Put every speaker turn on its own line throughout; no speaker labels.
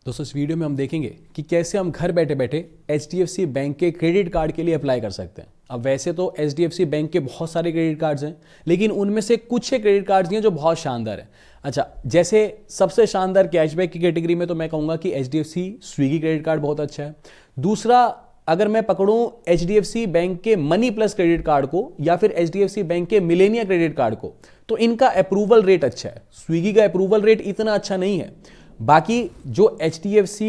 दोस्तों इस वीडियो में हम देखेंगे कि कैसे हम घर बैठे बैठे HDFC बैंक के क्रेडिट कार्ड के लिए अप्लाई कर सकते हैं। अब वैसे तो HDFC बैंक के बहुत सारे क्रेडिट कार्ड्स हैं, लेकिन उनमें से कुछ क्रेडिट कार्ड्स हैं जो बहुत शानदार हैं। अच्छा, जैसे सबसे शानदार कैशबैक की कैटेगरी में तो मैं कहूँगा कि HDFC स्विगी क्रेडिट कार्ड बहुत अच्छा है। दूसरा, अगर मैं पकड़ूं HDFC बैंक के मनी प्लस क्रेडिट कार्ड को या फिर HDFC बैंक के मिलेनिया क्रेडिट कार्ड को, तो इनका अप्रूवल रेट अच्छा है। स्विगी का अप्रूवल रेट इतना अच्छा नहीं है। बाकी जो HDFC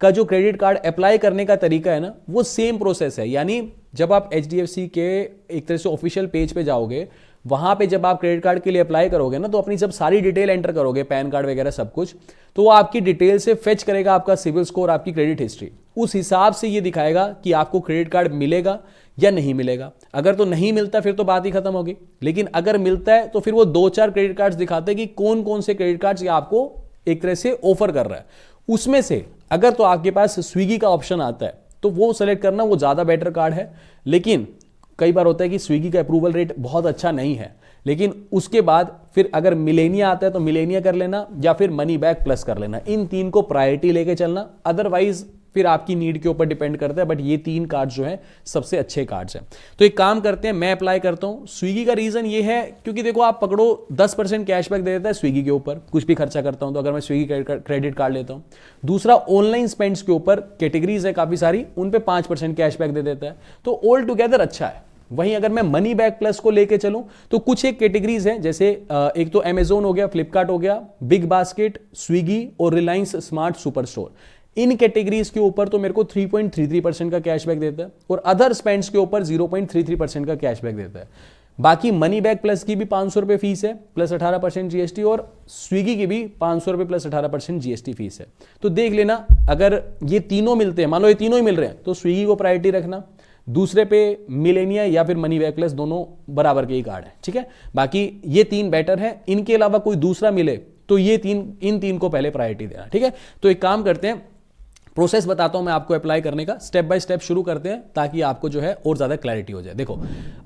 का जो क्रेडिट कार्ड अप्लाई करने का तरीका है ना, वो सेम प्रोसेस है। यानी जब आप HDFC के एक तरह से ऑफिशियल पेज पे जाओगे, वहां पे जब आप क्रेडिट कार्ड के लिए अप्लाई करोगे ना, तो अपनी जब सारी डिटेल एंटर करोगे, पैन कार्ड वगैरह सब कुछ, तो वो आपकी डिटेल से फेच करेगा आपका सिविल स्कोर, आपकी क्रेडिट हिस्ट्री। उस हिसाब से ये दिखाएगा कि आपको क्रेडिट कार्ड मिलेगा या नहीं मिलेगा। अगर तो नहीं मिलता फिर तो बात ही खत्म होगी, लेकिन अगर मिलता है तो फिर वो 2-4 क्रेडिट कार्ड्स दिखाते हैं कि कौन कौन से क्रेडिट कार्ड्स ये आपको एक तरह से ऑफर कर रहा है। उसमें से अगर तो आपके पास स्विगी का ऑप्शन आता है तो वो सेलेक्ट करना, वो ज्यादा बेटर कार्ड है। लेकिन कई बार होता है कि स्विगी का अप्रूवल रेट बहुत अच्छा नहीं है, लेकिन उसके बाद फिर अगर मिलेनिया आता है तो मिलेनिया कर लेना या फिर मनी बैक प्लस कर लेना। इन 3 को प्रायोरिटी लेके चलना, अदरवाइज फिर आपकी नीड के ऊपर डिपेंड करता है। बट ये 3 कार्ड्स जो हैं सबसे अच्छे कार्ड्स हैं। तो एक काम करते हैं, मैं अप्लाई करता हूं स्विगी का। रीजन ये है क्योंकि देखो, आप पकड़ो 10% कैशबैक दे देता है स्विगी के ऊपर, कुछ भी खर्चा करता हूं तो, अगर मैं स्विगी क्रेडिट कार्ड लेता हूं। दूसरा, ऑनलाइन स्पेंड्स के ऊपर कैटेगरीज है काफी सारी, उन पे 5% कैशबैक दे देता है, तो ऑल टुगेदर अच्छा है। वहीं अगर मैं मनी बैक प्लस को लेके चलूं तो कुछ एक कैटेगरीज है, जैसे एक तो अमेजोन हो गया, फ्लिपकार्ट हो गया, बिग बास्केट, स्विगी और रिलायंस स्मार्ट सुपर स्टोर। इन कैटेगरीज के ऊपर तो मेरे को 3.33% का कैशबैक देता है और अदर स्पेंड्स के ऊपर 0.33% का कैशबैक देता है। बाकी मनी बैक प्लस की भी 500 रुपये फीस है प्लस 18% जीएसटी, और स्विगी की भी 500 रुपये प्लस 18% जीएसटी फीस है। तो देख लेना, अगर ये तीनों मिलते हैं, मान लो ये तीनों ही मिल रहे हैं, तो स्विगी को प्रायोरिटी रखना, दूसरे पे मिलेनिया या फिर मनी बैक प्लस, दोनों बराबर के ही कार्ड है, ठीक है। बाकी ये 3 बेटर है, इनके अलावा कोई दूसरा मिले तो ये इन 3 को पहले प्रायोरिटी देना, ठीक है। तो एक काम करते हैं, प्रोसेस बताता हूं मैं आपको अप्लाई करने का, स्टेप बाय स्टेप शुरू करते हैं ताकि आपको जो है और ज्यादा क्लैरिटी हो जाए। देखो,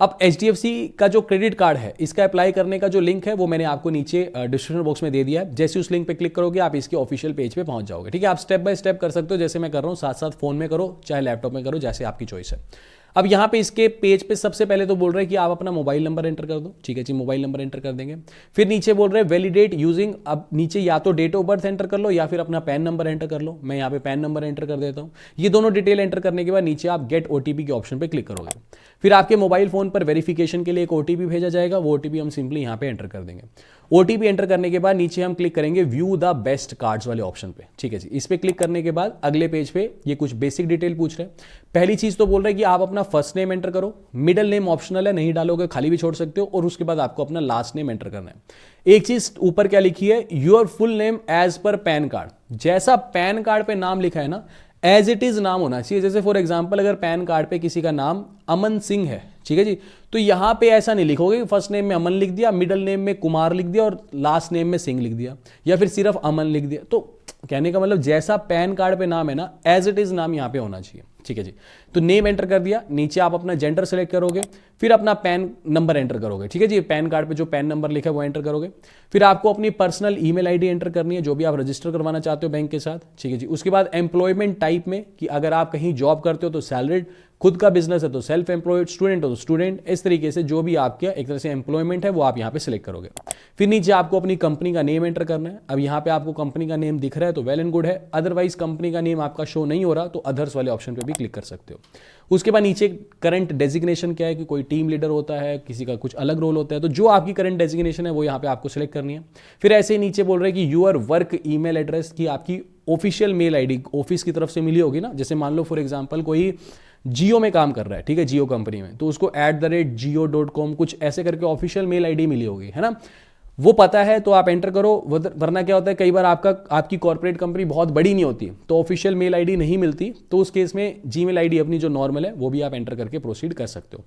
अब HDFC का जो क्रेडिट कार्ड है, इसका अप्लाई करने का जो लिंक है वो मैंने आपको नीचे डिस्क्रिप्शन बॉक्स में दे दिया है। जैसे उस लिंक पे क्लिक करोगे आप इसके ऑफिशियल पेज पे पहुंच जाओगे, ठीक है। आप स्टेप बाय स्टेप कर सकते हो, जैसे मैं कर रहा हूं, साथ साथ फोन में करो चाहे लैपटॉप में करो, जैसे आपकी चॉइस है। अब यहां पे इसके पेज पे सबसे पहले तो बोल रहे हैं कि आप अपना मोबाइल नंबर एंटर कर दो, ठीक है जी, मोबाइल नंबर एंटर कर देंगे। फिर नीचे बोल रहे हैं वैलिडेट यूजिंग, अब नीचे या तो डेट ऑफ बर्थ एंटर कर लो या फिर अपना पैन नंबर एंटर कर लो। मैं यहाँ पे पैन नंबर एंटर कर देता हूँ। ये दोनों डिटेल एंटर करने के बाद नीचे आप गेट OTP के ऑप्शन पे क्लिक करोगे। फिर आपके मोबाइल फोन पर वेरिफिकेशन के लिए एक OTP भेजा जाएगा, वो OTP हम सिंपली यहाँ पे एंटर कर देंगे। OTP एंटर करने के बाद नीचे हम क्लिक करेंगे व्यू द बेस्ट कार्ड्स वाले ऑप्शन पे, ठीक है जी। इस पे क्लिक करने के बाद अगले पेज पे ये कुछ बेसिक डिटेल पूछ रहे हैं। पहली चीज तो बोल रहे हैं कि आप अपना फर्स्ट नेम एंटर करो, मिडिल नेम ऑप्शनल है, नहीं डालोगे खाली भी छोड़ सकते हो, और उसके बाद आपको अपना लास्ट नेम एंटर करना है। एक चीज ऊपर क्या लिखी है, your full name as per PAN card. जैसा पैन कार्ड पे नाम लिखा है ना, एज इट इज नाम होना चाहिए। जैसे फॉर एग्जाम्पल अगर पैन कार्ड पे किसी का नाम अमन सिंह है, ठीक है जी, तो यहां पे ऐसा नहीं लिखोगे कि फर्स्ट नेम में अमन लिख दिया, मिडिल नेम में कुमार लिख दिया और लास्ट नेम में सिंह लिख दिया, या फिर सिर्फ अमन लिख दिया। तो कहने का मतलब जैसा पैन कार्ड पे नाम है ना, एज इट इज नाम यहां पे होना चाहिए, ठीक है जी। तो नेम एंटर कर दिया, नीचे आप अपना जेंडर सेलेक्ट करोगे, फिर अपना पैन नंबर एंटर करोगे, ठीक है जी। पैन कार्ड पे जो पैन नंबर लिखा है वो एंटर करोगे। फिर आपको अपनी पर्सनल ईमेल आईडी एंटर करनी है, जो भी आप रजिस्टर करवाना चाहते हो बैंक के साथ, ठीक है जी। उसके बाद एम्प्लॉयमेंट टाइप में कि अगर आप कहीं जॉब करते हो तो सैलरीड, खुद का बिजनेस है तो सेल्फ एम्प्लॉयड, स्टूडेंट हो तो स्टूडेंट, इस तरीके से जो भी आपका एक तरह से एम्प्लॉयमेंट है वो आप यहाँ पे सिलेक्ट करोगे। फिर नीचे आपको अपनी कंपनी का नेम एंटर करना है। अब यहाँ पे आपको कंपनी का नेम दिख रहा है तो वेल एंड गुड है, अदरवाइज कंपनी का नेम आपका शो नहीं हो रहा तो अदर्स वाले ऑप्शन पे भी क्लिक कर सकते हो। उसके बाद नीचे करंट डेजिग्नेशन क्या है, कि कोई टीम लीडर होता है, किसी का कुछ अलग रोल होता है, तो जो आपकी करंट डेजिग्नेशन है वो यहाँ पे आपको सिलेक्ट करनी है। फिर ऐसे ही नीचे बोल रहे हैं कि यूर वर्क ईमेल एड्रेस, की आपकी ऑफिशियल मेल आईडी ऑफिस की तरफ से मिली होगी ना। जैसे मान लो फॉर एग्जांपल कोई जियो में काम कर रहा है, ठीक है, जियो कंपनी में, तो उसको @jio.com कुछ ऐसे करके ऑफिशियल मेल आईडी मिली होगी, है ना। वो पता है तो आप एंटर करो, वरना क्या होता है कई बार आपकी कॉर्पोरेट कंपनी बहुत बड़ी नहीं होती तो ऑफिशियल मेल आईडी नहीं मिलती, तो उस केस में जीमेल आईडी अपनी जो नॉर्मल है वो भी आप एंटर करके प्रोसीड कर सकते हो।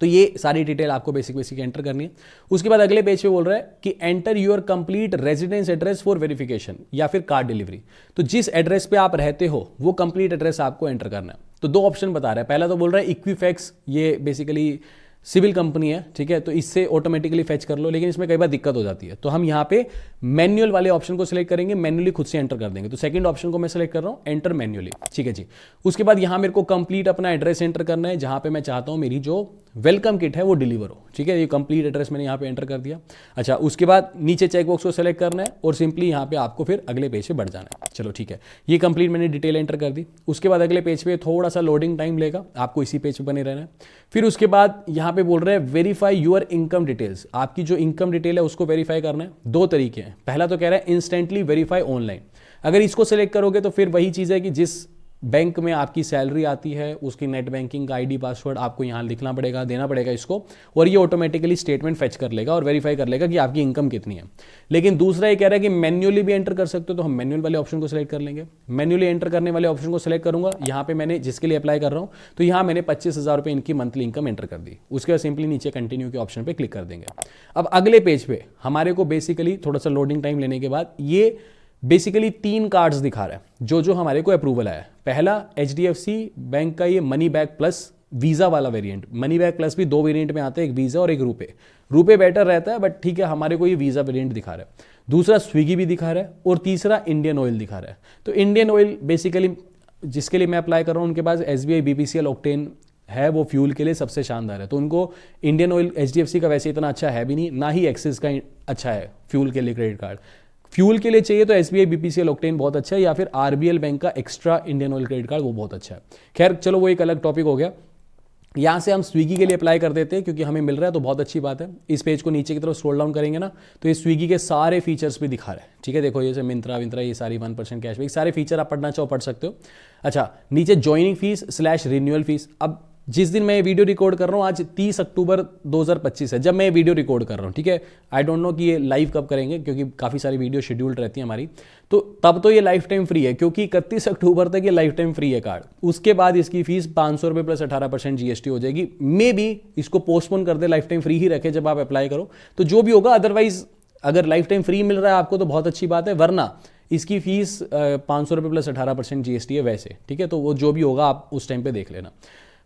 तो ये सारी डिटेल आपको बेसिक एंटर करनी है। उसके बाद अगले पेज पे बोल रहा है कि enter your complete residence address for verification या फिर कार्ड डिलीवरी। तो जिस एड्रेस पे आप रहते हो वो कंप्लीट एड्रेस आपको एंटर करना है। तो 2 ऑप्शन बता रहा है। पहला तो बोल रहा है इक्विफैक्स, ये बेसिकली सिविल कंपनी है, ठीक है, तो इससे ऑटोमेटिकली फेच कर लो, लेकिन इसमें कई बार दिक्कत हो जाती है। तो हम यहाँ पे मैनुअल वाले ऑप्शन को सिलेक्ट करेंगे, मैनुअली खुद से एंटर कर देंगे। तो सेकंड ऑप्शन को मैं सिलेक्ट कर रहा हूँ, एंटर मैनुअली, ठीक है जी। उसके बाद यहाँ मेरे को कंप्लीट अपना एड्रेस एंटर करना है, जहाँ पे मैं चाहता हूँ मेरी जो वेलकम किट है वो डिलीवर हो, ठीक है। ये कंप्लीट एड्रेस मैंने यहाँ पे एंटर कर दिया। अच्छा, उसके बाद नीचे चेकबॉक्स को सेलेक्ट करना है और सिंपली यहाँ पे आपको फिर अगले पेज पे बढ़ जाना है। चलो ठीक है, ये कंप्लीट मैंने डिटेल एंटर कर दी। उसके बाद अगले पेज पे थोड़ा सा लोडिंग टाइम लेगा, आपको इसी पेज पे बने रहना है। फिर उसके बाद यहाँ पे बोल रहे हैं वेरीफाई यूर इनकम डिटेल्स, आपकी जो इनकम डिटेल है उसको वेरीफाई करना है। दो तरीके हैं, पहला तो कह रहा है इंस्टेंटली वेरीफाई ऑनलाइन। अगर इसको सेलेक्ट करोगे तो फिर वही चीज़ है कि जिस बैंक में आपकी सैलरी आती है उसकी नेट बैंकिंग का आईडी पासवर्ड आपको यहाँ लिखना पड़ेगा, देना पड़ेगा इसको, और ये ऑटोमेटिकली स्टेटमेंट फेच कर लेगा और वेरीफाई कर लेगा कि आपकी इनकम कितनी है। लेकिन दूसरा ये कह रहा है कि मैन्युअली भी एंटर कर सकते हो, तो हम मैनुअल वाले ऑप्शन को सिलेक्ट कर लेंगे। मैन्युअली एंटर करने वाले ऑप्शन को सिलेक्ट करूंगा, यहाँ पे मैंने जिसके लिए अप्लाई कर रहा हूँ, तो यहाँ मैंने 25,000 रुपये इनकी मंथली इनकम एंटर कर दी। उसके बाद सिंपली नीचे कंटिन्यू के ऑप्शन पर क्लिक कर देंगे। अब अगले पेज पे हमारे को बेसिकली थोड़ा सा लोडिंग टाइम लेने के बाद ये बेसिकली 3 कार्ड्स दिखा रहा है जो हमारे को अप्रूवल आया है। पहला HDFC बैंक का ये मनी बैक प्लस वीज़ा वाला वेरिएंट, मनी बैक प्लस भी 2 वेरिएंट में आते हैं, एक वीज़ा और एक रुपए। रुपए बेटर रहता है बट ठीक है, हमारे को ये वीज़ा वेरिएंट दिखा रहा है। दूसरा स्विगी भी दिखा रहा है और तीसरा इंडियन ऑयल दिखा रहा है। तो इंडियन ऑयल बेसिकली जिसके लिए मैं अप्लाई कर रहा हूँ उनके पास SBI BPCL ऑक्टेन है, वो फ्यूल के लिए सबसे शानदार है। तो उनको इंडियन ऑयल HDFC का वैसे इतना अच्छा है भी नहीं, ना ही एक्सिस का अच्छा है फ्यूल के लिए क्रेडिट कार्ड। फ्यूल के लिए चाहिए तो SBI BPCL ऑक्टेन बहुत अच्छा है, या फिर RBL बैंक का extra Indian oil credit card वो बहुत अच्छा है। खैर चलो वो एक अलग टॉपिक हो गया। यहाँ से हम स्विगी के लिए अप्लाई कर देते हैं क्योंकि हमें मिल रहा है, तो बहुत अच्छी बात है। इस पेज को नीचे की तरफ स्क्रॉल डाउन करेंगे ना तो ये स्विगी के सारे फीचर्स भी दिखा रहा है, ठीक है। देखो ये मिंत्रा विंत्रा ये सारी 1% कैशबैक सारे फीचर आप पढ़ना चाहो पढ़ सकते हो। अच्छा, नीचे ज्वाइनिंग फीस / रिन्यूअल फीस। अब जिस दिन मैं ये वीडियो रिकॉर्ड कर रहा हूँ आज 30 अक्टूबर 2025 है जब मैं ये वीडियो रिकॉर्ड कर रहा हूँ, ठीक है। आई डोंट नो कि ये लाइव कब करेंगे क्योंकि काफ़ी सारी वीडियो शेड्यूल्ड रहती है हमारी, तो तब तो ये लाइफ टाइम फ्री है क्योंकि 31 अक्टूबर तक ये लाइफ टाइम फ्री है कार्ड। उसके बाद इसकी फीस 500 रुपये प्लस 18% GST हो जाएगी। मे बी इसको पोस्टपोन कर दे, लाइफ टाइम फ्री ही रखे जब आप अप्लाई करो, तो जो भी होगा। अदरवाइज अगर लाइफ टाइम फ्री मिल रहा है आपको तो बहुत अच्छी बात है, वरना इसकी फीस 500 रुपये प्लस 18% GST है वैसे, ठीक है। तो वो जो भी होगा आप उस टाइम पे देख लेना।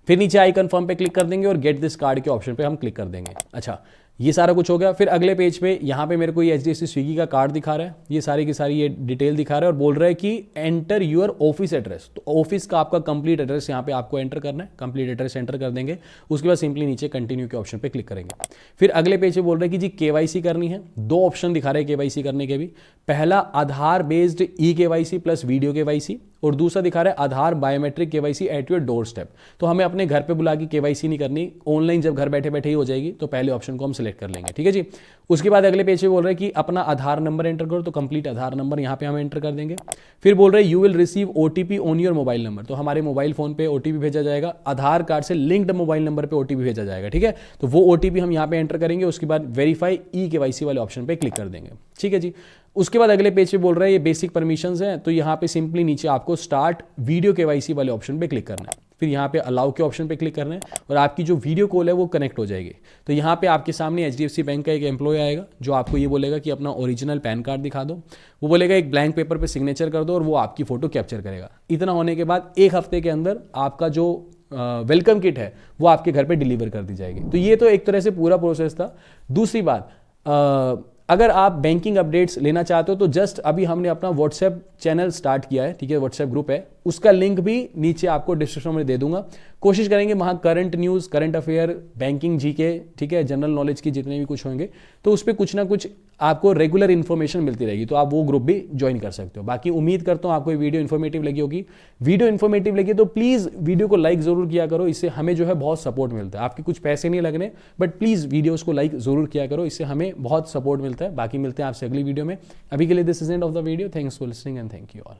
फिर नीचे आई कन्फर्म पे क्लिक कर देंगे और गेट दिस कार्ड के ऑप्शन पे हम क्लिक कर देंगे। अच्छा, ये सारा कुछ हो गया। फिर अगले पेज पे यहाँ पे मेरे को ये HDFC स्विगी का कार्ड दिखा रहा है, ये सारी की सारी ये डिटेल दिखा रहा है और बोल रहा है कि एंटर यूर ऑफिस एड्रेस। तो ऑफिस का आपका कंप्लीट एड्रेस यहाँ पे आपको एंटर करना है, कंप्लीट एड्रेस एंटर कर देंगे। उसके बाद सिंपली नीचे कंटिन्यू के ऑप्शन पे क्लिक करेंगे। फिर अगले पेज पे बोल रहे हैं कि जी KYC करनी है। 2 ऑप्शन दिखा रहे हैं KYC करने के भी, पहला Aadhaar based eKYC plus video KYC और दूसरा दिखा रहा है Aadhaar biometric KYC at your doorstep. तो हमें अपने घर पे बुला के KYC नहीं करनी, ऑनलाइन जब घर बैठे बैठे ही हो जाएगी, तो पहले ऑप्शन को हम सिलेक्ट कर लेंगे, ठीक है जी। उसके बाद अगले पेज पे बोल रहे हैं कि अपना आधार नंबर एंटर करो, तो कंप्लीट आधार नंबर यहाँ पे हम एंटर कर देंगे। फिर बोल रहे हैं you will receive OTP on your mobile number, तो हमारे मोबाइल फोन पे OTP भेजा जाएगा, आधार कार्ड से लिंक्ड मोबाइल नंबर पे OTP भेजा जाएगा, ठीक है। तो वो OTP हम यहाँ पे एंटर करेंगे। उसके बाद वेरीफाई eKYC वाले ऑप्शन पे क्लिक कर देंगे, ठीक है जी। उसके बाद अगले पेज पे बोल रहा है ये बेसिक परमिशंस हैं, तो यहाँ पे सिंपली नीचे आपको स्टार्ट वीडियो KYC वाले ऑप्शन पे क्लिक करना है। फिर यहाँ पे अलाउ के ऑप्शन पे क्लिक करना है और आपकी जो वीडियो कॉल है वो कनेक्ट हो जाएगी। तो यहाँ पे आपके सामने HDFC बैंक का एक एम्प्लॉय आएगा जो आपको ये बोलेगा कि अपना ओरिजिनल पैन कार्ड दिखा दो, वो बोलेगा एक ब्लैंक पेपर पे सिग्नेचर कर दो और वो आपकी फोटो कैप्चर करेगा। इतना होने के बाद 1 हफ्ते के अंदर आपका जो वेलकम किट है वो आपके घर पे डिलीवर कर दी जाएगी। तो ये तो एक तरह से पूरा प्रोसेस था। दूसरी बात, अगर आप बैंकिंग अपडेट्स लेना चाहते हो तो जस्ट अभी हमने अपना व्हाट्सएप चैनल स्टार्ट किया है, ठीक है, व्हाट्सएप ग्रुप है, उसका लिंक भी नीचे आपको डिस्क्रिप्शन में दे दूंगा। कोशिश करेंगे वहाँ current news, current affair, banking GK, ठीक है, जनरल नॉलेज की जितने भी कुछ होंगे तो उस पर कुछ ना कुछ आपको रेगुलर इन्फॉर्मेशन मिलती रहेगी, तो आप वो ग्रुप भी ज्वाइन कर सकते हो। बाकी उम्मीद करता हूँ आपको ये वीडियो इन्फॉर्मेटिव लगी होगी। वीडियो इन्फॉर्मेटिव लगी तो प्लीज़ वीडियो को लाइक ज़रूर किया करो, इससे हमें जो है बहुत सपोर्ट मिलता है। आपके कुछ पैसे नहीं लगने, बट प्लीज़ वीडियोज़ को लाइक ज़रूर किया करो, इससे हमें बहुत सपोर्ट मिलता है। बाकी मिलते हैं आपसे अगली वीडियो में। अभी के लिए this is end of the video. Thanks for listening and thank you all.